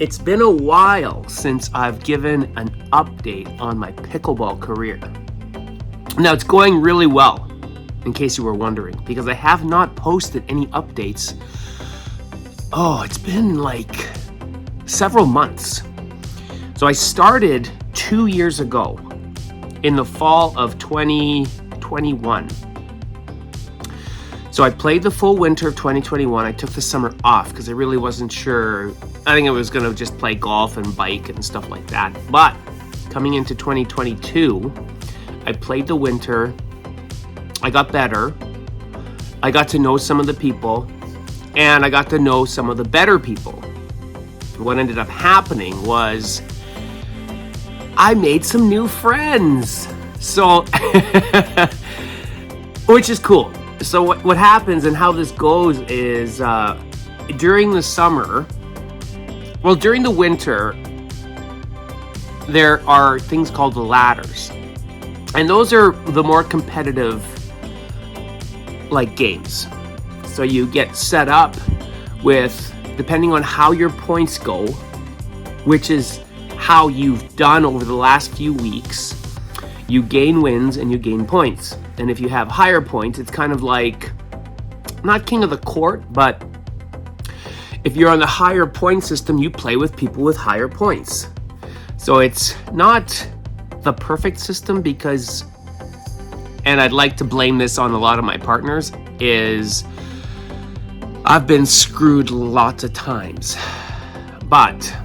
It's been a while since I've given an update on my pickleball career. Now, it's going really well, in case you were wondering, because I have not posted any updates. Oh, it's been like several months. So I started 2 years ago in the fall of 2021. So I played the full winter of 2021. I took the summer off because I really wasn't sure. I think I was going to just play golf and bike and stuff like that. But coming into 2022, I played the winter. I got better. I got to know some of the people, and I got to know some of the better people. What ended up happening was I made some new friends. So, which is cool. So what happens and how this goes is during the summer, well, during the winter, there are things called the ladders. And those are the more competitive, like, games. So you get set up with, depending on how your points go, which is how you've done over the last few weeks, you gain wins and you gain points. And if you have higher points, it's kind of like, not king of the court, but if you're on the higher point system, you play with people with higher points. So it's not the perfect system because, and I'd like to blame this on a lot of my partners, is I've been screwed lots of times. But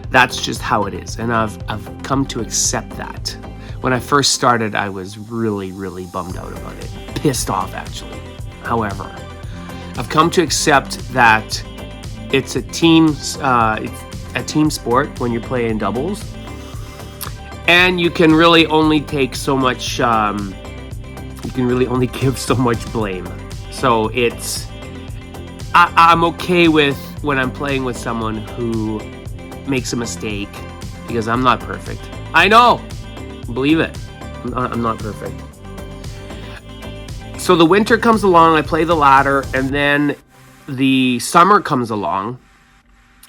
that's just how it is. And I've come to accept that. When I first started, I was really, really bummed out about it. Pissed off, actually. However, I've come to accept that it's a team sport when you're playing doubles. And you can really only take so much, you can really only give so much blame. So I'm okay with when I'm playing with someone who makes a mistake, because I'm not perfect. I know! Believe it. I'm not perfect. So the winter comes along, I play the ladder, and then the summer comes along.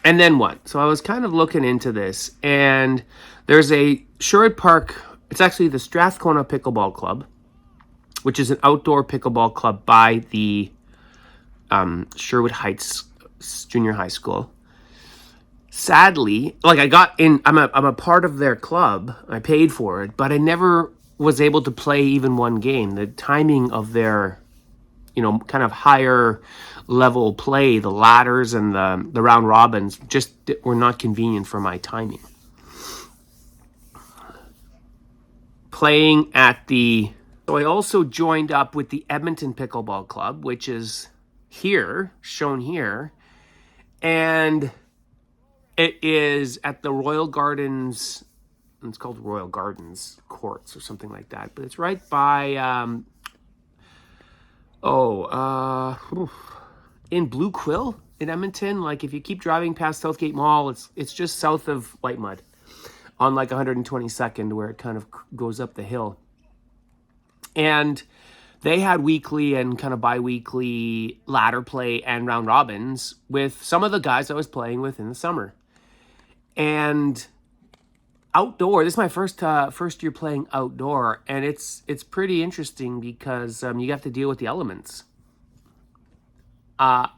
And then what? So I was kind of looking into this, and there's a Sherwood Park, it's actually the Strathcona Pickleball Club, which is an outdoor pickleball club by the Sherwood Heights Junior High School. Sadly, like, I got in, I'm a part of their club. I paid for it, but I never was able to play even one game. The timing of their, kind of higher level play, the ladders and the round robins, just were not convenient for my timing. Playing at so I also joined up with the Edmonton Pickleball Club, which is here, shown here, and it is at the Royal Gardens. It's called Royal Gardens Courts or something like that. But it's right by, in Blue Quill in Edmonton. Like, if you keep driving past Southgate Mall, it's just south of White Mud on like 122nd, where it kind of goes up the hill. And they had weekly and kind of bi-weekly ladder play and round robins with some of the guys I was playing with in the summer. And outdoor, this is my first year playing outdoor, and it's pretty interesting because you have to deal with the elements.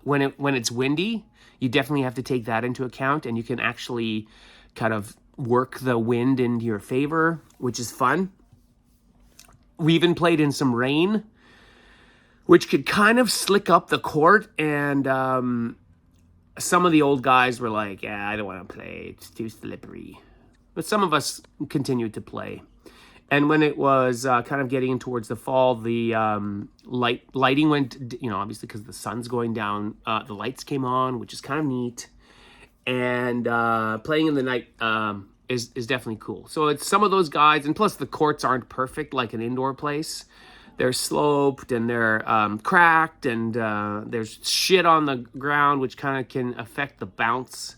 When it's windy, you definitely have to take that into account, and you can actually kind of work the wind into your favor, which is fun. We even played in some rain, which could kind of slick up the court, and some of the old guys were like, yeah, I don't want to play, it's too slippery. But some of us continued to play. And when it was kind of getting towards the fall, the lighting went, obviously because the sun's going down, the lights came on, which is kind of neat. And playing in the night is definitely cool. So it's some of those guys, and plus the courts aren't perfect like an indoor place. They're sloped and they're cracked, and there's shit on the ground, which kind of can affect the bounce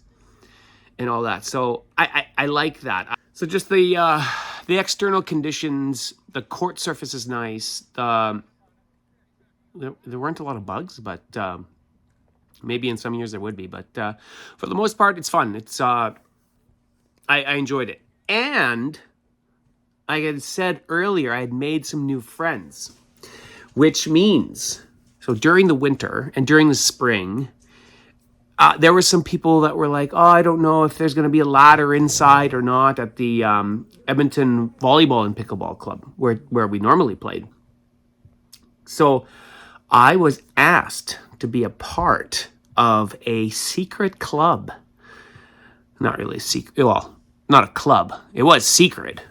and all that. So I like that. So just the external conditions, the court surface is nice. There weren't a lot of bugs, but Maybe in some years there would be, but for the most part, it's fun. It's I enjoyed it. And like I had said earlier, I had made some new friends, which means, so during the winter and during the spring, there were some people that were like, oh, I don't know if there's going to be a ladder inside or not at the Edmonton Volleyball and Pickleball Club where we normally played. So I was asked to be a part of a secret club. Not really a secret. Well, not a club. It was secret.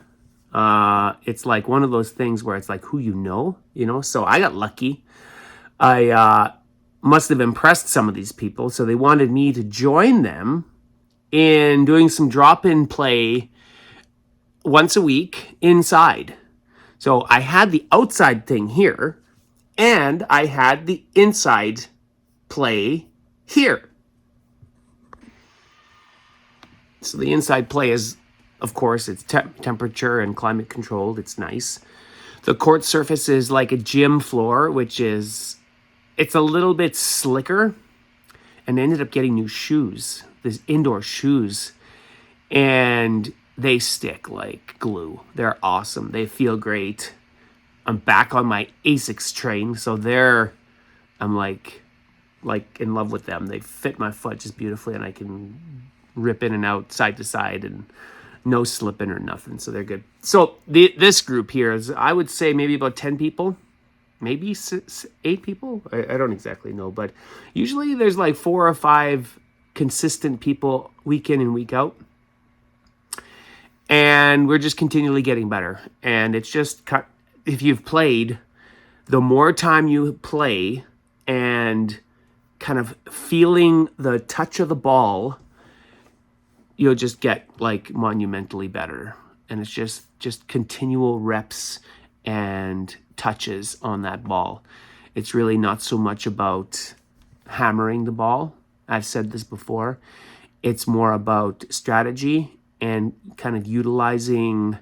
It's like one of those things where it's like who you know. So I got lucky. I must have impressed some of these people, so they wanted me to join them in doing some drop-in play once a week inside. So I had the outside thing here, and I had the inside play here. So the inside play is, of course, it's temperature and climate controlled. It's nice. The court surface is like a gym floor, which is, it's a little bit slicker. And I ended up getting new shoes, these indoor shoes. And they stick like glue. They're awesome. They feel great. I'm back on my ASICS train. So I'm like in love with them. They fit my foot just beautifully, and I can rip in and out side to side and no slipping or nothing. So they're good. So this group here is, I would say, maybe about 10 people, maybe 8 people. I don't exactly know, but usually there's like 4 or 5 consistent people week in and week out. And we're just continually getting better. And it's just, if you've played, the more time you play and kind of feeling the touch of the ball, you'll just get like monumentally better. And it's just continual reps and touches on that ball. It's really not so much about hammering the ball. I've said this before. It's more about strategy and kind of utilizing,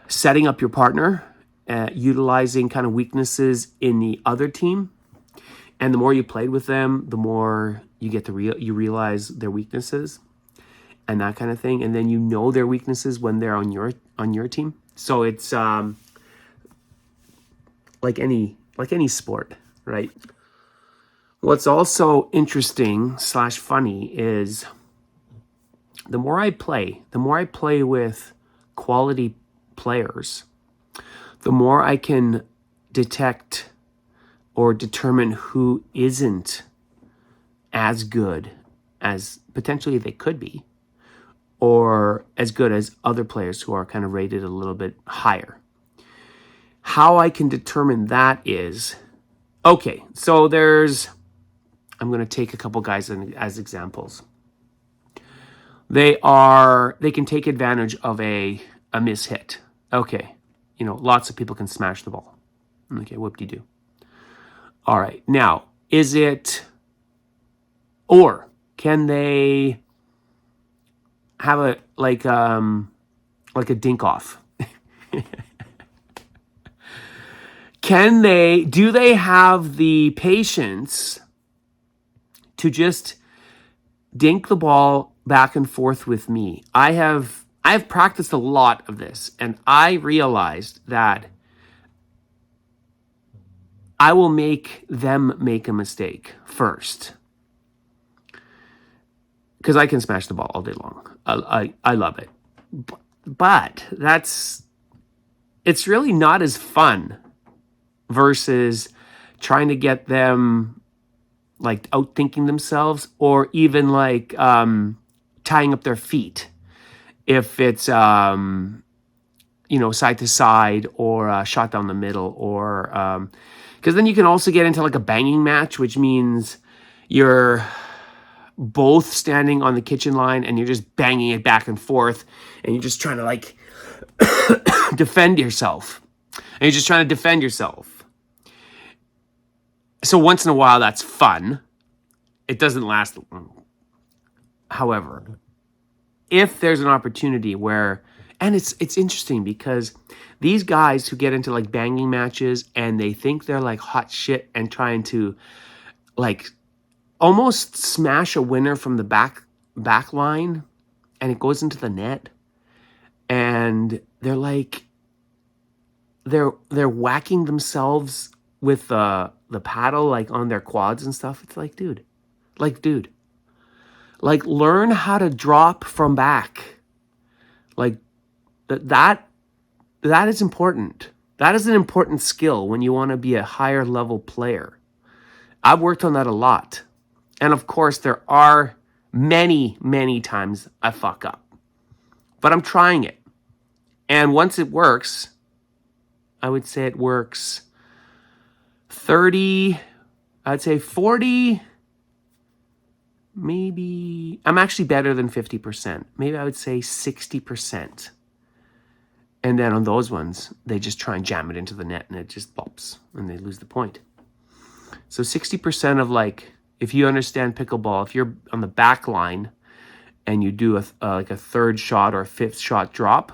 setting up your partner, utilizing kind of weaknesses in the other team. And the more you played with them, the more you get to you realize their weaknesses and that kind of thing. And then you know their weaknesses when they're on your team. So it's like any sport, right? What's also interesting / funny is the more I play with quality players, the more I can detect or determine who isn't as good as potentially they could be, or as good as other players who are kind of rated a little bit higher. How I can determine that is, okay, so I'm going to take a couple guys as examples. They can take advantage of a mishit. Okay, lots of people can smash the ball. Okay, whoop-de-doo. All right, now, can they have a dink off? Do they have the patience to just dink the ball back and forth with me? I've practiced a lot of this, and I realized that I will make them make a mistake first, because I can smash the ball all day long. I love it, but it's really not as fun versus trying to get them like outthinking themselves, or even like tying up their feet if it's side to side, or shot down the middle, or because then you can also get into like a banging match, which means you're both standing on the kitchen line and you're just banging it back and forth, and you're just trying to like defend yourself. So once in a while, that's fun. It doesn't last long. However, if there's an opportunity where, and it's interesting because these guys who get into like banging matches and they think they're like hot shit and trying to like almost smash a winner from the back line, and it goes into the net, and they're like, they're whacking themselves with the paddle, like on their quads and stuff. It's like, dude, learn how to drop from back. Like that is important. That is an important skill when you want to be a higher level player. I've worked on that a lot. And of course, there are many, many times I fuck up. But I'm trying it. And once it works, I would say it works 30, I'd say 40, maybe, I'm actually better than 50%. Maybe I would say 60%. And then on those ones, they just try and jam it into the net and it just bops and they lose the point. So 60% of, like, if you understand pickleball, if you're on the back line and you do like a third shot or a fifth shot drop,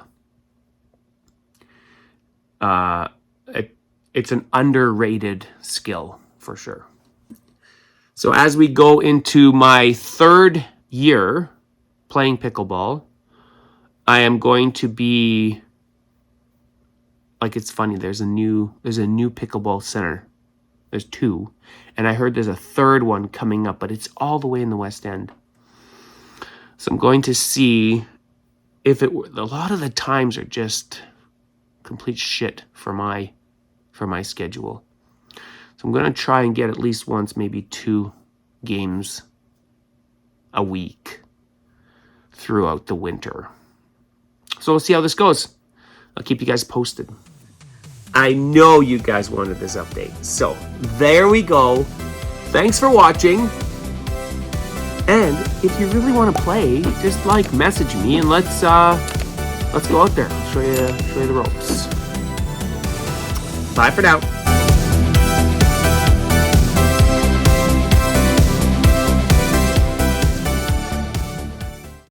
it's an underrated skill for sure. So as we go into my 3rd year playing pickleball, I am going to be, like, it's funny, there's a new pickleball center. There's 2, and I heard there's a 3rd one coming up, but it's all the way in the West End. So I'm going to see if a lot of the times are just complete shit for my schedule. So I'm going to try and get at least once, maybe 2 games a week throughout the winter. So we'll see how this goes. I'll keep you guys posted. I know you guys wanted this update. So there we go. Thanks for watching. And if you really want to play, just like message me and let's go out there. I'll show you the ropes. Bye for now.